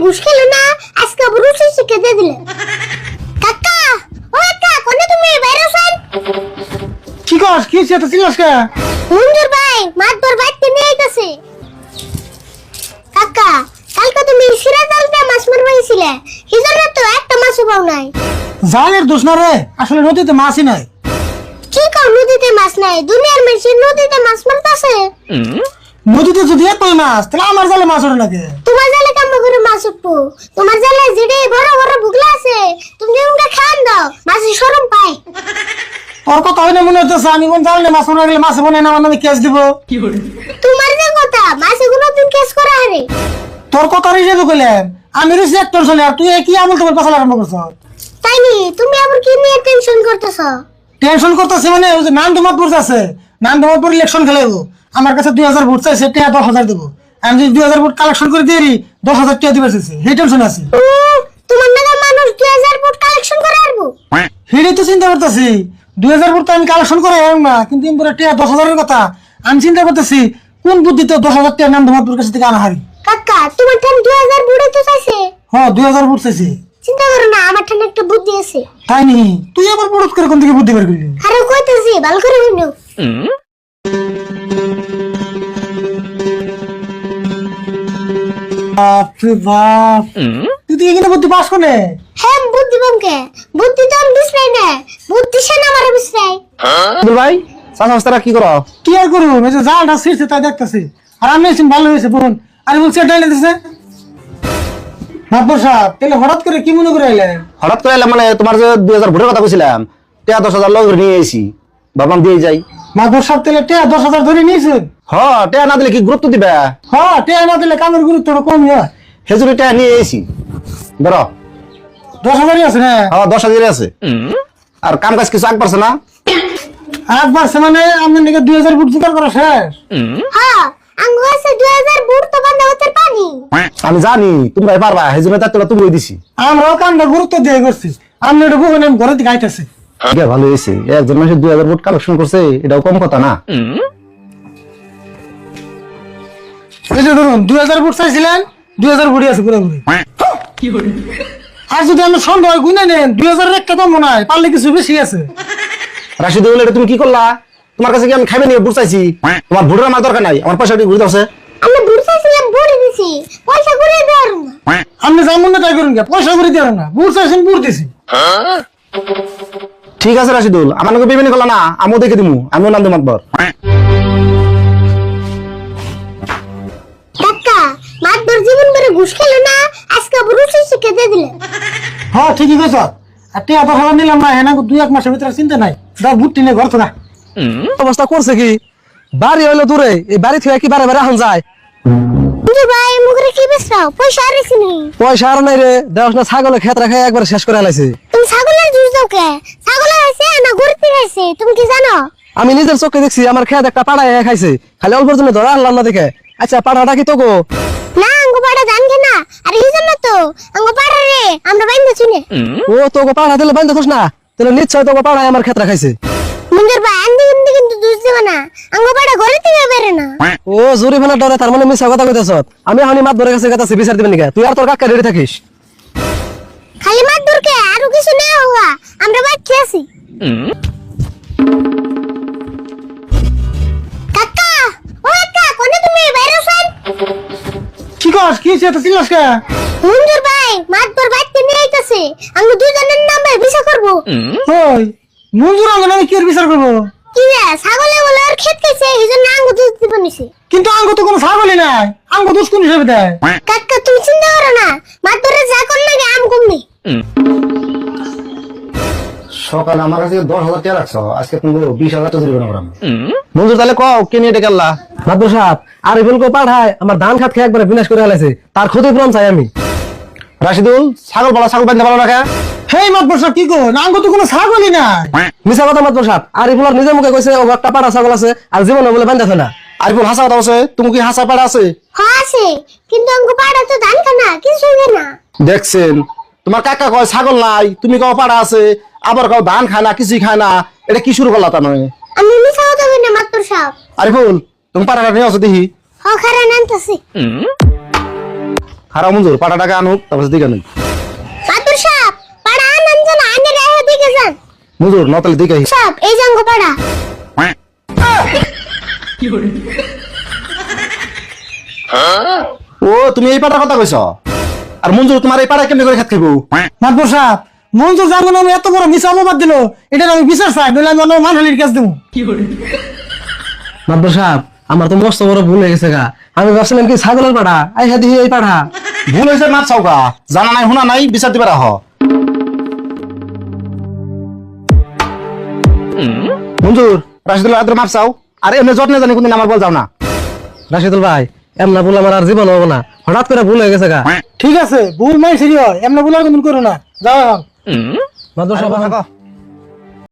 ঘুষ খেলো না, আজকে আবার রুচি শিখে দিয়ে দিলে। কাকা, ও কাকা, কোনে তুমি বাইরে আছেন? কি কস? কি হইছে? এত চিল্লাস কে? মঞ্জুর ভাই মাতবর বাইতে নিয়ে আইতাছে। কাকা, কালকে তুমি সিরা জালতে মাছ মারবা গেছিলে, হিজন্য তো একটা মাছও পাও নাই। জালের দোষ না রে, আসলে নদীতে মাছই নাই। কি কাও নদীতে মাছ নাই? দুনিয়ার মানুষ নদীতে মাছ মারতাছে। নদীতে যদি এতই মাছ, তাহলে আমার জালে মাছ ওঠে নাকি? তোমার জালে কাম করে মাছ উঠবো। তোমার জালে যেডে বড় বড় বুগলা আছে, তুমি ওকে খান দাও, মাছ শরম পায়। তোর কথা হয় না মনে হচ্ছে আমি কোন জালে মাছ মারা গেলে মাছ বনে না আমার নামে কেস দিব। তোমার যে কথা, মাছ এগুলো তুমি কেস করা হারে। তোর কথা হিসেবে কইলাম, আমি রয়েছি এক টেনশনে, আর তুই কি আমল তোমার কথা আরম্ভ করছ? তাই নি, তুমি আবার কি নিয়ে টেনশন করতেছ? টেনশন করতেছে মানে ওই যে নাম তোমার পড়ছে আছে, নাম তোমার পর ইলেকশন খেলাইবো, আমার কাছে 2000 ভোট চাইছে, টাকা 10,000 দেবো। আমি যদি 2000 ভোট কালেকশন করে দিয়ে 10,000 টাকা দিবে চাইছি, সেই টেনশন আছে। তোমার নাকি মানুষ 2000 ভোট কালেকশন করে আসবো? সেটাই তো চিন্তা করতেছি, 2000 ভোট তো আমি কালেকশন করে না, কিন্তু টাকা 10,000-এর কথা আমি চিন্তা করতেছি, কোন বুদ্ধিতে 10,000 টাকা নাম তোমার কাছে থেকে আনা হারি। কাকা, তোমার ঠান 2000 ভোটই তো চাইছে। হ্যাঁ 2000 ভোট চাইছি। চিন্তা করো না, আমার ঠান একটা বুদ্ধি আছে। তাই নি, তুই আবার পড়ত করে কোন থেকে বুদ্ধি বের করলি? আরে কইতেছি, ভালো করে শুনো। বাপরে বাপ, তুই তো এখানে বুদ্ধি পাস কোনে? হ্যাঁ, বুদ্ধি বমকে, বুদ্ধি তো আমি বিছরাই না, বুদ্ধি সে না আমার বিছরাই। ভাই চাষা কি করো? কি আর করবো, এই যে জালটা ছিঁড়ছে তাই দেখতেছি, আর আমি এসে ভালো হয়েছে বোন, আর বলছি এটাই লেগেছে। মাতবর সাহেব, তাহলে হঠাৎ করে কি মনে করে আইলেন? হঠাৎ করে এলাম মানে তোমার যে 2000 ভোটের কথা বলছিলাম, টাকা 10,000 লগ নিয়ে এসি, ভাবলাম দিয়ে যাই। মাতবর সাহেব, তাহলে টাকা 10,000 ধরে নিয়েছেন? টাকা না দিলে কি গুরুত্ব দিবে? হ্যাঁ, টাকা না দিলে কামের গুরুত্বটা কম হয়। হেজুরি টাকা নিয়ে এসি, ধরো 10,000-ই আছে না? 10,000 আছে। আর কাম কাজ কিছু আগ পারছে না? একবার সে মানে আপনার নাকি 2000 ফুট জোগাড় করা শেষ? হ্যাঁ, আঙ্গু আছে 2000 ভোট তো বান্ধা হতে পানি। আমি জানি তোমরা পারবা, হেজুরি তার তুমি দিছি। আমরাও কামটা গুরুত্ব দিয়ে করছি, আপনি ওটা বুঝেন আমি ঘরে থেকে আইতেছি। ভালো হয়েছে, একজন মানুষের 2000 ভোট কালেকশন করছে, এটাও কম কথা না। এই যে ধরুন 2000 ফুট চাইছিলেন, 2000 ফুটই আছে পুরোপুরি। আর যদি আমি সন্দেহ হয় গুনে নেন, 2000-এর একটা তো মনে হয়, পারলে কিছু বেশি আছে। রাশিদুল, এটা তুমি কি করলা? তোমার কাছে কি আমি খাইবে নিয়ে ভোট চাইছি? তোমার ভোটের আমার দরকার নাই, আমার পয়সা ঘুরে আছে। আমি ভোট চাইছিলাম, ভোট দিছি, পয়সা করে দেওয়ার না। আপনি যেমন না তাই করুন, পয়সা করে দিয়ে না, বুট চাইছেন বুট দিছি। ঠিক আছে রাশিদুল, আমার নাকি বেবিনি করলা না, আমিও দেখে দিমু, আমিও নাম দিম একবার। কাকা, মাতবর জীবন ভরে ঘুষ খেলো না, আজকে আবার রুচি শিখে দিয়ে দিলে। হ্যাঁ ঠিকই কইছ, আর টাকা 10,000 নিলাম না, হ্যাঁ 2-1 মাসের ভিতরে চিন্তা নাই, দাও বুট টিনে ঘর তো না। অবস্থা করছে কি, বাড়ি হইলো দূরে, এই বাড়ি থেকে কি বারে বারে এখন যায়? বুঝু ভাই, মুখরে কি বেচরাও? পয়সা আর আছে নি? পয়সা আর নাই রে, দেওয়াস না ছাগলে খেত রাখে একবার শেষ করে আলাইছে। তুমি ছাগলের জুস দাও কে? ছাগলের আছে না গরুতে আছে, তুমি কি জানো? আমি নিজের চোখে দেখছি, আমার খেত একটা পাড়া খাইছে, খালি অল্পের জন্য ধরা আনলাম না দেখে। আচ্ছা পাড়াটা কি তো গো? না, আঙ্গু পাড়া জানকে না, আর এই জন্য তো আঙ্গু পাড়া রে আমরা বাইন্দা চিনে। ও তো গো পাড়া দিলে বাইন্দা থোস না, তাহলে নিশ্চয় তো গো পাড়ায় আমার খেত রাখাইছে। মুঞ্জুর ভাই, কিন্তু দুষ দেবে না, আঙ্গু পাড়া ঘরে থেকে বেরে না। ও জরিমানার ডরে তার মানে মিছা কথা কইতেছ? আমি এখন মাত ধরে কাছে গেতাছি বিচার দিবেন নিকে, তুই আর তোর কাকা রেডি থাকিস। খালি মাত দূরকে আরো কিছু না হওয়া, আমরা বাইক খেয়েছি। কাকা, ও কাকা, কোনে তুমি বাইরে আছেন? কি কস? কি হইছে? এত চিল্লাস কে? মুঞ্জুর ভাই মাতবর বাইতে নিয়ে আইতাছে, আঙ্গু দুজনের নামে বিচার করব। ওই মঞ্জুর আঙ্গ নামে কি এর বিচার করবো? কি রে, ছাগলে বলে আর খেত খাইছে, এই জন্য আঙ্গু দুধ দিব নিছে। কিন্তু আঙ্গ তো কোনো ছাগলই নাই, আঙ্গ দোষ কোন হিসেবে দেয়? কাকা, তুমি চিন্তা করো না, মাতবরে যা কর লাগে আম কমবে। সকালে আমার কাছে 10,000 টাকা রাখছো, আজকে তুমি 20,000 টাকা জরিমানা করাম। মঞ্জুর, তাহলে কও কে নিয়ে ডেকে আল্লাহ? মাতবর সাহেব, আর এই বলকো পাঠায় আমার ধান খাত খেয়ে একবার বিনাশ করে আলাইছে, তার ক্ষতিপূরণ চাই আমি। রাশিদুল, ছাগল বান্ধা ভালো রাখা। হেই মাতবর সাহেব, কি কো? আঙ্গ তো কোনো ছাগলই নাই। মিছা কথা মাতবর সাহেব, আর এই বলার নিজের মুখে কইছে ও একটা পাড়া ছাগল আছে, আর জীবনে বলে বান্ধা থাকে না। আরিফুল, হাসা কথা আছে, তুমি কি হাসা পাড়া আছে? হ্যাঁ আছে, কিন্তু আঙ্গু পাড়া তো ধান খানা কিছু না। দেখছেন, তোমার কাকা কয় ছাগল নাই, তুমি কও পাড়া আছে, আবার কও ধান খায় না, কিছুই খায় না, এটা কি শুরু করলা? তা নয় আমি মিছা কথা কই না মাতবর সাহেব। আরিফুল, তুমি পাড়াটা নিয়ে আসো দেখি। হ, খারা নামতাছি। খারাপ মঞ্জুর পাটাটাকে আনুক তারপর দিকে আনুক মাতুর সাহেব পাড়া আনন যেন আনে রাহে দিকে যান মঞ্জুর নতালে দিকে আই। সাহেব এই জাঙ্গ পাড়া ও তুমি এই পাটার কথা কইছ আর মঞ্জুর তোমার এই পাড়া কেমনে করে খেত খাইবো মাতবর সাহেব মঞ্জুর জাঙ্গন আমি এত বড় মিছা অপবাদ দিল এটা আমি বিচার চাই নইলে আমি অন্য মানহানির কাছে দেবো মাদবর সাহেব আমার তো মস্ত বড় ভুল হয়ে গেছে গা আমি ভাবছিলাম কি ছাগলের পাড়া আই হ্যাঁ এই পাড়া ভুল হয়েছে মাপ চাওকা জানা নাই শুনা নাই বিচার দিবার আহ মঞ্জুর রাশিদুল আদ্র মাপ চাও আর এমনি যত্নে জানি কোনদিন আমার বল যাও না রাশিদুল ভাই এমনা ভুল আমার আর জীবন হবো না হঠাৎ করে ভুল হয়ে গেছে গা ঠিক আছে ভুল নাই সিরিয় এমন ভুল আর কোনদিন করো না যাও এখন মাদবর সাহেব থাকো